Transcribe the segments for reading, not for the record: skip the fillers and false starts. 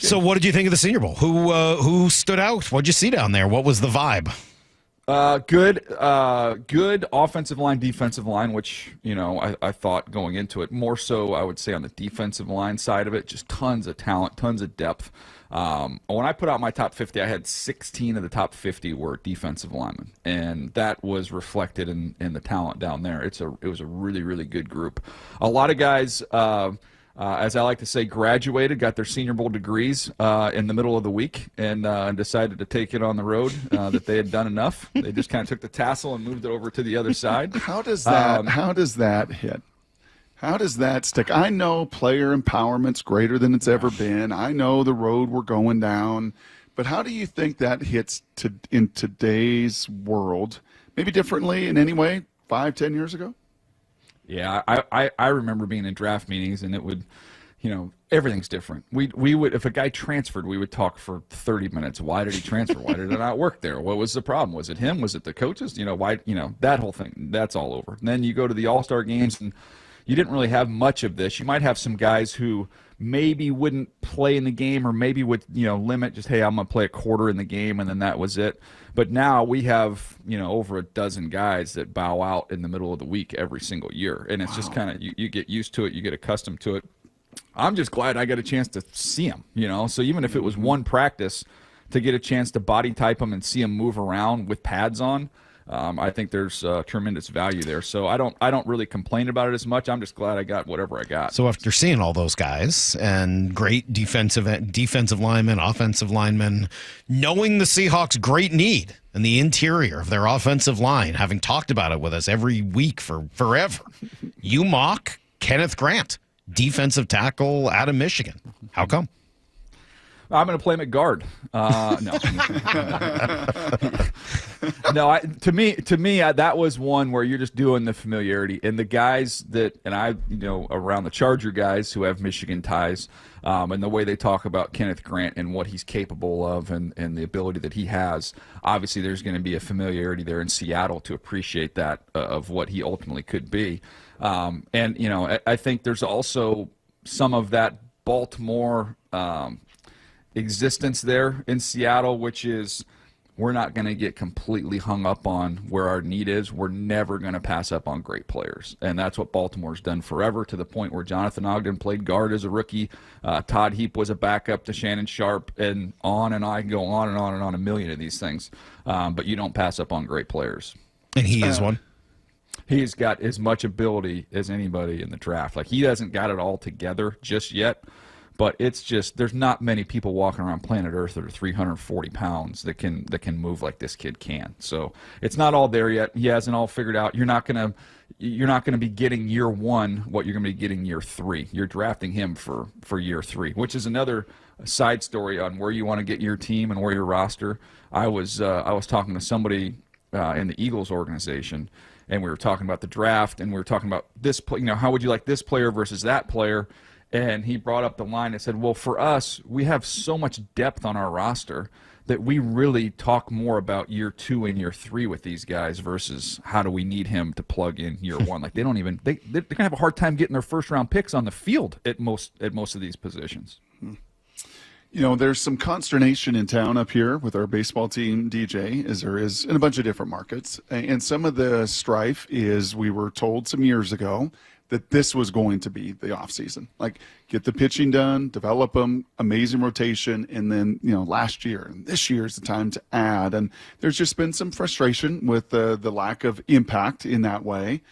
So what did you think of the Senior Bowl? Who stood out? What'd you see down there? What was the vibe? Good offensive line, defensive line, which, I thought going into it, more so I would say on the defensive line side of it, just tons of talent, tons of depth. When I put out my top 50, I had 16 of the top 50 were defensive linemen, and that was reflected in the talent down there. It was a really, really good group. A lot of guys, as I like to say, graduated, got their Senior Bowl degrees in the middle of the week, and decided to take it on the road, that they had done enough. They just kind of took the tassel and moved it over to the other side. How does that hit? How does that stick? I know player empowerment's greater than it's ever been. I know the road we're going down. But how do you think that hits in today's world? Maybe differently in any way 5-10 years ago? Yeah, I remember being in draft meetings, and it would, everything's different. We would, if a guy transferred, we would talk for 30 minutes. Why did he transfer? Why did it not work there? What was the problem? Was it him? Was it the coaches? Why? That whole thing. That's all over. And then you go to the All-Star games, and you didn't really have much of this. You might have some guys who maybe wouldn't play in the game, or maybe would, limit just, hey, I'm going to play a quarter in the game, and then that was it. But now we have, over a dozen guys that bow out in the middle of the week every single year. And it's just kind of, you get used to it, you get accustomed to it. I'm just glad I got a chance to see them, So even if it was one practice, to get a chance to body type them and see them move around with pads on, I think there's tremendous value there. So I don't really complain about it as much. I'm just glad I got whatever I got. So after seeing all those guys and great defensive linemen, offensive linemen, knowing the Seahawks' great need in the interior of their offensive line, having talked about it with us every week for forever, you mock Kenneth Grant, defensive tackle out of Michigan. How come? I'm going to play him at guard. No. No. To me, that was one where you're just doing the familiarity, and the guys that, and I, around the Charger guys who have Michigan ties, and the way they talk about Kenneth Grant and what he's capable of, and the ability that he has. Obviously, there's going to be a familiarity there in Seattle to appreciate that of what he ultimately could be. And I think there's also some of that Baltimore existence there in Seattle, which is, we're not going to get completely hung up on where our need is. We're never going to pass up on great players. And that's what Baltimore's done forever, to the point where Jonathan Ogden played guard as a rookie. Todd Heap was a backup to Shannon Sharp, and I can go on and on and on, a million of these things. But you don't pass up on great players. And he is one. He's got as much ability as anybody in the draft. Like, he hasn't got it all together just yet. But it's just, there's not many people walking around planet Earth that are 340 pounds that can move like this kid can. So it's not all there yet. He hasn't all figured out. You're not gonna be getting year one what you're gonna be getting year three. You're drafting him for year three, which is another side story on where you want to get your team and where your roster. I was talking to somebody in the Eagles organization, and we were talking about the draft, and we were talking about this, how would you like this player versus that player? And he brought up the line and said, well, for us, we have so much depth on our roster that we really talk more about year two and year three with these guys versus how do we need him to plug in year one. Like, they're going to have a hard time getting their first-round picks on the field at most of these positions. There's some consternation in town up here with our baseball team, DJ, as there is in a bunch of different markets. And some of the strife is, we were told some years ago that this was going to be the offseason. Like, get the pitching done, develop them, amazing rotation, and then, last year and this year is the time to add. And there's just been some frustration with the lack of impact in that way.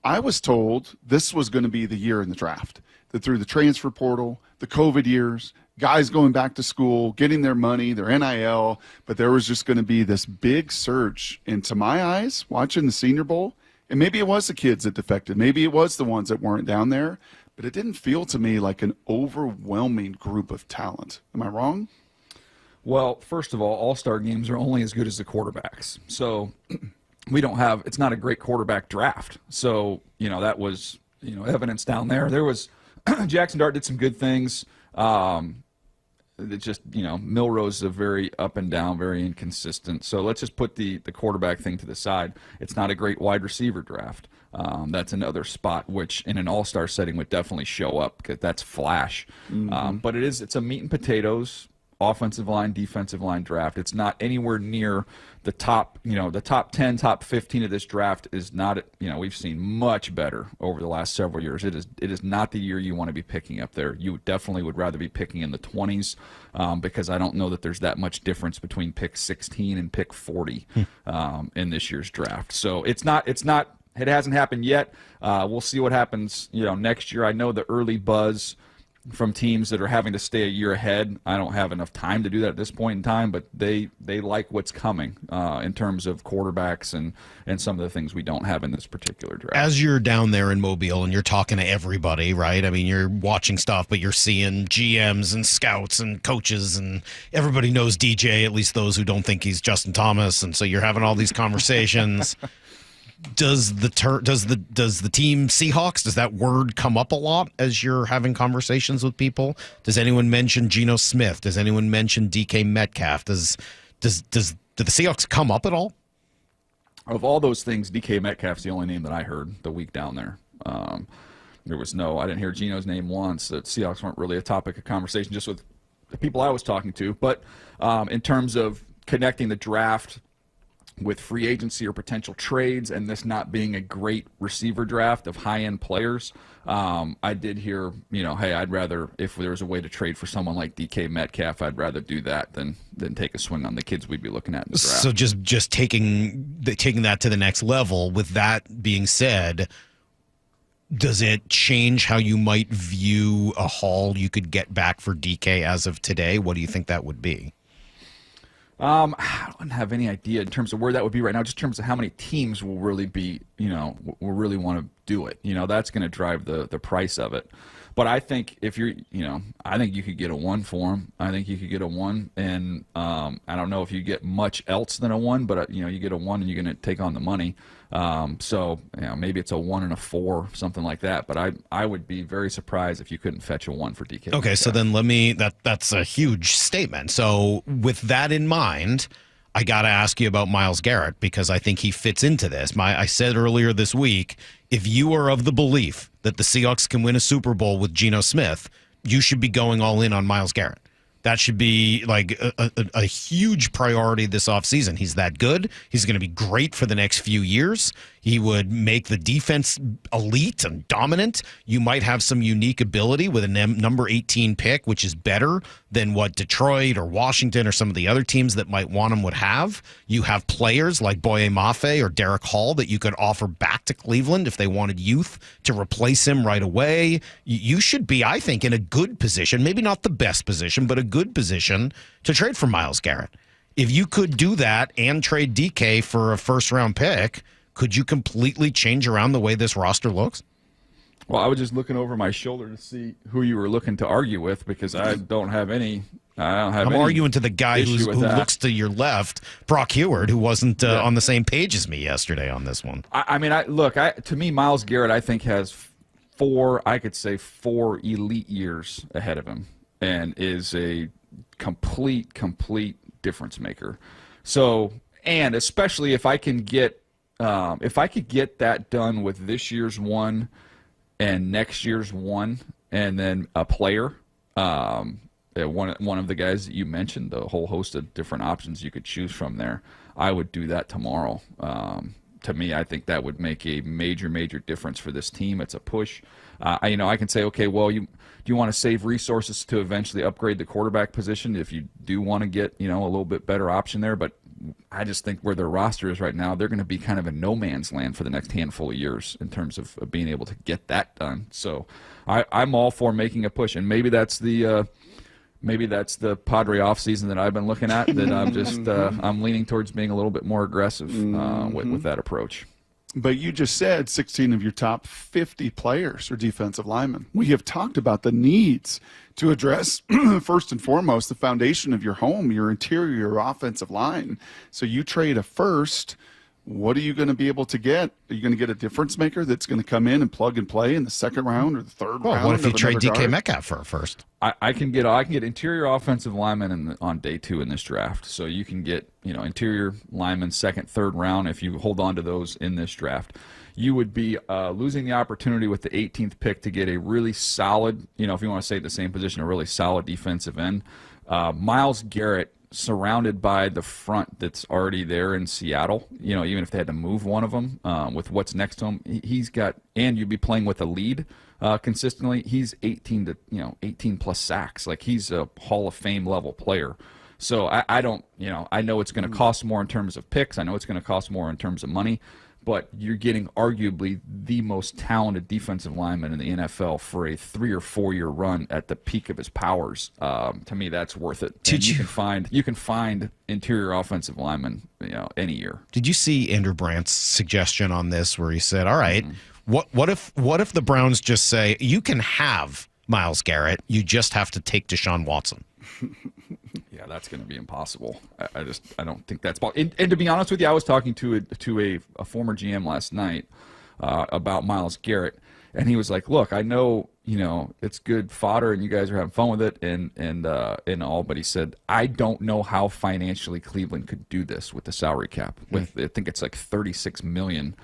I was told this was going to be the year in the draft, that through the transfer portal, the COVID years, guys going back to school, getting their money, their NIL, but there was just going to be this big surge. And to my eyes, watching the Senior Bowl, and maybe it was the kids that defected, maybe it was the ones that weren't down there, but it didn't feel to me like an overwhelming group of talent. Am I wrong? Well, first of all-star games are only as good as the quarterbacks. So it's not a great quarterback draft. So, that was, evidence down there. There was, Jackson Dart did some good things. it's just, Milrose is a very up and down, very inconsistent. So let's just put the quarterback thing to the side. It's not a great wide receiver draft. That's another spot which in an all-star setting would definitely show up because that's flash. But it's a meat and potatoes offensive line, defensive line draft. It's not anywhere near the top, the top 10, top 15 of this draft is not, we've seen much better over the last several years. It is not the year you want to be picking up there. You definitely would rather be picking in the 20s because I don't know that there's that much difference between pick 16 and pick 40 in this year's draft. So it hasn't happened yet. We'll see what happens, next year. I know the early buzz from teams that are having to stay a year ahead. I don't have enough time to do that at this point in time, but they like what's coming in terms of quarterbacks and some of the things we don't have in this particular draft. As you're down there in Mobile and you're talking to everybody, right? I mean, you're watching stuff, but you're seeing GMs and scouts and coaches, and everybody knows DJ, at least those who don't think he's Justin Thomas, and so you're having all these conversations. Does the team Seahawks, does that word come up a lot as you're having conversations with people? Does anyone mention Geno Smith? Does anyone mention DK Metcalf? Do the Seahawks come up at all? Of all those things, DK Metcalf's the only name that I heard the week down there. I didn't hear Geno's name once. The Seahawks weren't really a topic of conversation just with the people I was talking to. But in terms of connecting the draft with free agency or potential trades, and this not being a great receiver draft of high-end players, I did hear, hey, I'd rather, if there was a way to trade for someone like DK Metcalf, I'd rather do that than take a swing on the kids we'd be looking at in the draft. So just taking that to the next level. With that being said, does it change how you might view a haul you could get back for DK as of today? What do you think that would be? I don't have any idea in terms of where that would be right now, just in terms of how many teams will really be, will really want to do it. That's going to drive the price of it. But I think if you're, I think you could get a 1 for him. I think you could get a 1, and I don't know if you get much else than a 1, but you get a 1 and you're going to take on the money. So maybe it's a 1 and a 4, something like that. But I would be very surprised if you couldn't fetch a 1 for DK. Okay, so then that's a huge statement. So with that in mind, I got to ask you about Myles Garrett because I think he fits into this. I said earlier this week, if you are of the belief that the Seahawks can win a Super Bowl with Geno Smith, you should be going all in on Myles Garrett. That should be like a huge priority this offseason. He's that good. He's going to be great for the next few years. He would make the defense elite and dominant. You might have some unique ability with a number 18 pick, which is better than what Detroit or Washington or some of the other teams that might want him would have. You have players like Boye Mafe or Derek Hall that you could offer back to Cleveland if they wanted youth to replace him right away. You should be, I think, in a good position, maybe not the best position, but a good position to trade for Myles Garrett. If you could do that and trade DK for a first-round pick, could you completely change around the way this roster looks? Well, I was just looking over my shoulder to see who you were looking to argue with because I don't have any. I'm arguing to the guy who looks to your left, Brock Heward, who wasn't on the same page as me yesterday on this one. To me, Myles Garrett, I think, has four elite years ahead of him and is a complete difference maker. So, and especially if I can get that done with this year's 1 and next year's 1, and then a player, one of the guys that you mentioned, the whole host of different options you could choose from there, I would do that tomorrow. To me, I think that would make a major difference for this team. It's a push. I can say, okay, well, do you want to save resources to eventually upgrade the quarterback position if you do want to get, a little bit better option there? But I just think where their roster is right now, they're going to be kind of in no man's land for the next handful of years in terms of being able to get that done. So I'm all for making a push, and maybe that's the Padre offseason that I've been looking at, that I'm just I'm leaning towards being a little bit more aggressive with that approach. But you just said 16 of your top 50 players are defensive linemen. We have talked about the needs to address, first and foremost, the foundation of your home, your interior offensive line. So you trade a first what are you going to be able to get? Are you going to get a difference maker that's going to come in and plug and play in the second round or the third round? What if you of trade another DK guard? Metcalf for a first? I can get interior offensive linemen on day 2 in this draft. So you can get interior linemen second, third round if you hold on to those in this draft. You would be losing the opportunity with the 18th pick to get a really solid, if you want to say the same position, a really solid defensive end. Myles Garrett, surrounded by the front that's already there in Seattle, even if they had to move one of them with what's next to him, he's got, and you'd be playing with a lead consistently. He's 18 plus sacks. Like, he's a Hall of Fame level player. So I don't, I know it's going to cost more in terms of picks. I know it's going to cost more in terms of money, but you're getting arguably the most talented defensive lineman in the NFL for a 3 or 4 year run at the peak of his powers. To me, that's worth it. And you can find interior offensive linemen, any year. Did you see Andrew Brandt's suggestion on this, where he said, "All right, what if the Browns just say you can have Myles Garrett, you just have to take Deshaun Watson"? Yeah, that's going to be impossible. I don't think that's possible. And to be honest with you, I was talking to a former GM last night about Myles Garrett, and he was like, "Look, I know it's good fodder, and you guys are having fun with it, and all." But he said, "I don't know how financially Cleveland could do this with the salary cap. With I think it's like $36 million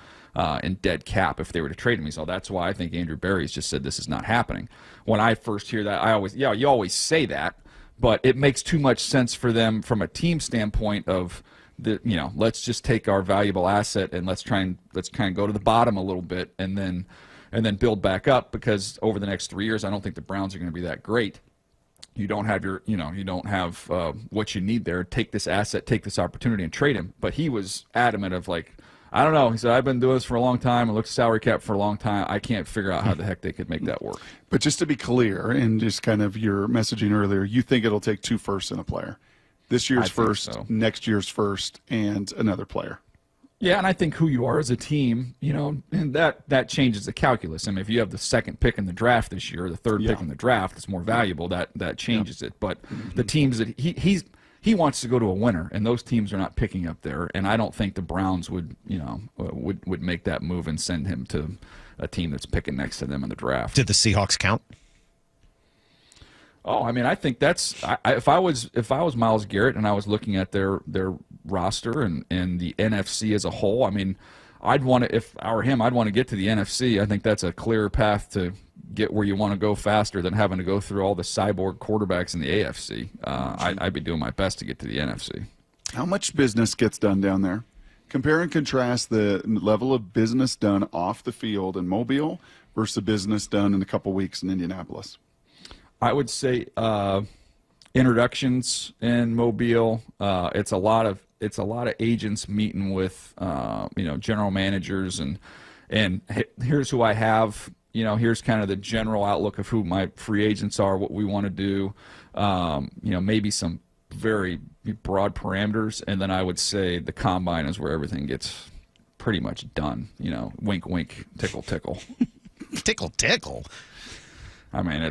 in dead cap if they were to trade him." So that's why I think Andrew Berry's just said this is not happening. When I first hear that, you always say that. But it makes too much sense for them from a team standpoint of let's just take our valuable asset and let's kind of go to the bottom a little bit and then build back up, because over the next 3 years I don't think the Browns are going to be that great. You don't have what you need there. Take this asset, take this opportunity, and trade him. But he was adamant of like, I don't know. He said, "I've been doing this for a long time. I looked at salary cap for a long time. I can't figure out how the heck they could make that work." But just to be clear, and just kind of your messaging earlier, you think it'll take 2 firsts in a player. This year's first, so. Next year's first, and another player. Yeah, and I think who you are as a team, and that changes the calculus. I mean, if you have the second pick in the draft this year, or the third pick in the draft, it's more valuable. That changes it. But the teams that he wants to go to a winner, and those teams are not picking up there. And I don't think the Browns would make that move and send him to a team that's picking next to them in the draft. Did the Seahawks count? Oh, I mean, I think that's if I was Myles Garrett and I was looking at their roster and the NFC as a whole, I mean, I'd want to, if I were him, I'd want to get to the NFC. I think that's a clearer path to get where you want to go faster than having to go through all the cyborg quarterbacks in the AFC. I'd be doing my best to get to the NFC. How much business gets done down there? Compare and contrast the level of business done off the field in Mobile versus the business done in a couple weeks in Indianapolis. I would say introductions in Mobile. It's a lot of agents meeting with general managers and here's who I have. Here's kind of the general outlook of who my free agents are, what we want to do. Maybe some very broad parameters, and then I would say the combine is where everything gets pretty much done. Wink, wink, tickle, tickle. Tickle, tickle. I mean,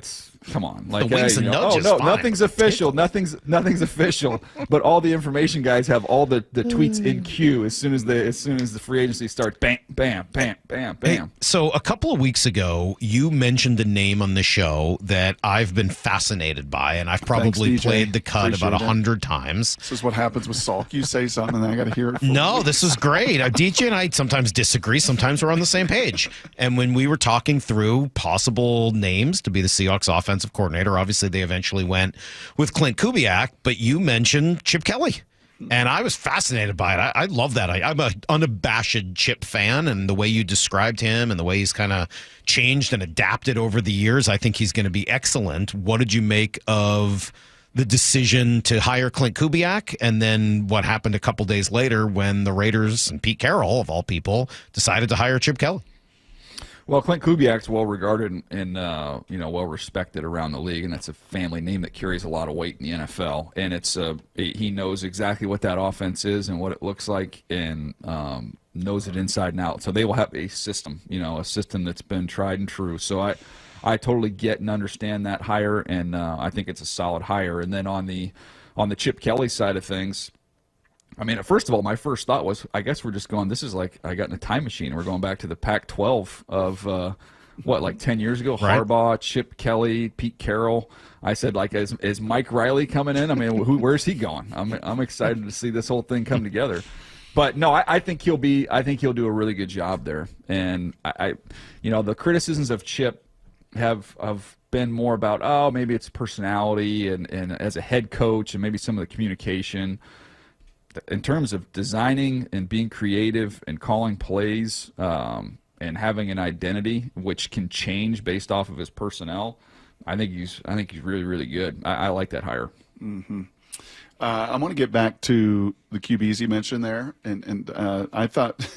come on. Like, the wings and nudges, no, fine. nothing's official. Nothing's official. But all the information guys have all the tweets in queue as soon as the free agency starts. Bam, bam, bam, bam, bam. Hey, so a couple of weeks ago, you mentioned a name on the show that I've been fascinated by, and I've probably Thanks, DJ. played the cut Appreciate about it. 100 times. This is what happens with Salk. You say something, and I got to hear it. No, this is great. DJ and I sometimes disagree. Sometimes we're on the same page. And when we were talking through possible names to be the Seahawks offensive coordinator, obviously they eventually went with Clint Kubiak, but you mentioned Chip Kelly. And I was fascinated by it. I love that. I'm an unabashed Chip fan, and the way you described him and the way he's kind of changed and adapted over the years, I think he's going to be excellent. What did you make of the decision to hire Clint Kubiak, and then what happened a couple days later when the Raiders and Pete Carroll, of all people, decided to hire Chip Kelly? Well, Clint Kubiak's well regarded and well respected around the league, and that's a family name that carries a lot of weight in the NFL. And he knows exactly what that offense is and what it looks like, and knows it inside and out. So they will have a system, a system that's been tried and true. So I totally get and understand that hire, and I think it's a solid hire. And then on the Chip Kelly side of things, I mean, first of all, my first thought was, I guess we're just going, this is like I got in a time machine. We're going back to the Pac-12 of, like 10 years ago? Right. Harbaugh, Chip Kelly, Pete Carroll. I said, like, is Mike Riley coming in? I mean, where's he going? I'm excited to see this whole thing come together. But no, I think he'll do a really good job there. And the criticisms of Chip have been more about, oh, maybe it's personality and as a head coach and maybe some of the communication. In terms of designing and being creative and calling plays and having an identity which can change based off of his personnel, I think he's really, really good. I like that hire. Mm-hmm. I want to get back to the QBs you mentioned there, and I thought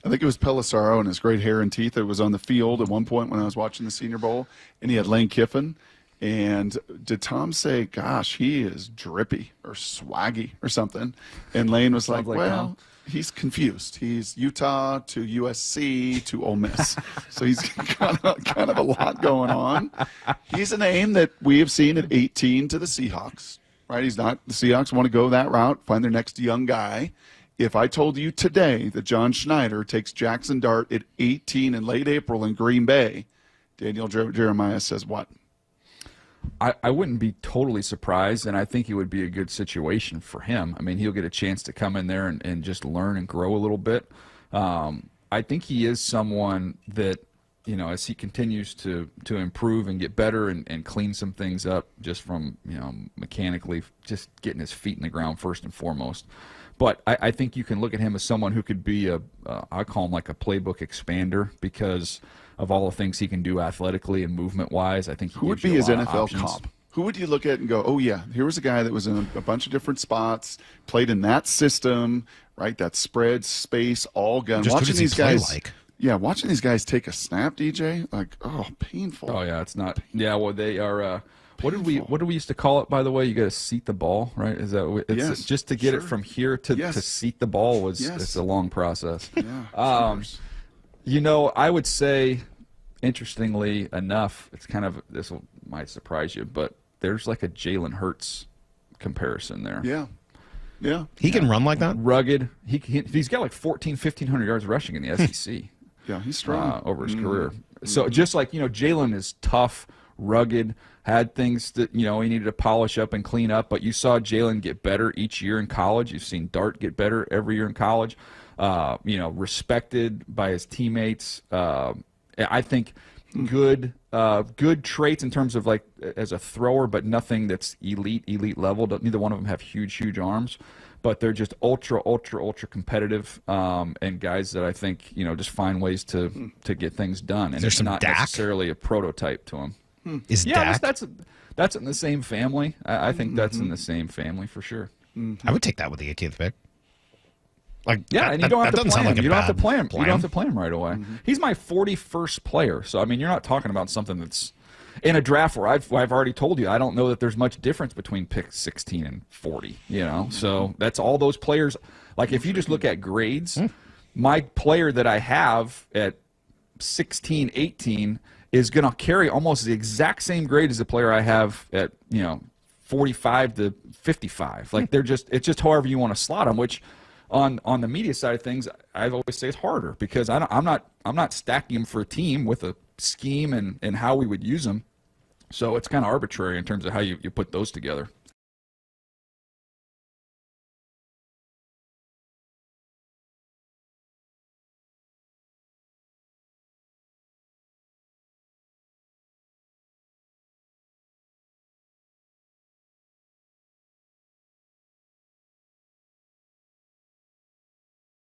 I think it was Pelissaro and his great hair and teeth that was on the field at one point when I was watching the Senior Bowl, and he had Lane Kiffin. And did Tom say, gosh, he is drippy or swaggy or something? And Lane was like, well, he's confused. He's Utah to USC to Ole Miss. So he's kind of a lot going on. He's a name that we have seen at 18 to the Seahawks, right? The Seahawks want to go that route, find their next young guy. If I told you today that John Schneider takes Jaxson Dart at 18 in late April in Green Bay, Daniel Jeremiah says what? I wouldn't be totally surprised, and I think it would be a good situation for him. I mean, he'll get a chance to come in there and just learn and grow a little bit. I think he is someone that, as he continues to improve and get better and clean some things up just from, mechanically just getting his feet in the ground first and foremost. But I think you can look at him as someone who could be I call him like a playbook expander because of all the things he can do athletically and movement-wise. I think who would be his NFL comp? Who would you look at and go, oh, yeah, here was a guy that was in a bunch of different spots, played in that system, right, that spread, space, all gun. Just watching these guys, like? Yeah, watching these guys take a snap, DJ, like, oh, painful. Oh, yeah, it's not. Yeah, well, they are what did we used to call it, by the way? You got to seat the ball, right? Is that yes, just to get it from here to seat the ball it's a long process. Yeah, I would say, interestingly enough, it's kind of, might surprise you, but there's like a Jalen Hurts comparison there. Yeah. He can run like that? Rugged. He's got like 1,500 yards rushing in the SEC. Yeah, he's strong. Over his career. So just like, Jalen is tough, rugged, had things that, he needed to polish up and clean up, but you saw Jalen get better each year in college. You've seen Dart get better every year in college. Respected by his teammates. I think good traits in terms of like as a thrower, but nothing that's elite level. Neither one of them have huge arms, but they're just ultra competitive and guys that I think just find ways to get things done. And it's not necessarily a prototype to them. Is Dak? That's in the same family. I think that's in the same family for sure. I would take that with the 18th pick. Like, and you don't have to play him. You don't have to play him. plan. You don't have to play him right away. He's my 41st player. So I mean, you're not talking about something that's in a draft where I've already told you I don't know that there's much difference between pick 16 and 40. So that's all those players. Like if you just look at grades, my player that I have at 16, 18 is going to carry almost the exact same grade as the player I have at 45 to 55. Like it's just however you want to slot them, which. On the media side of things, I always say it's harder because I'm not stacking them for a team with a scheme and how we would use them. So it's kind of arbitrary in terms of how you put those together.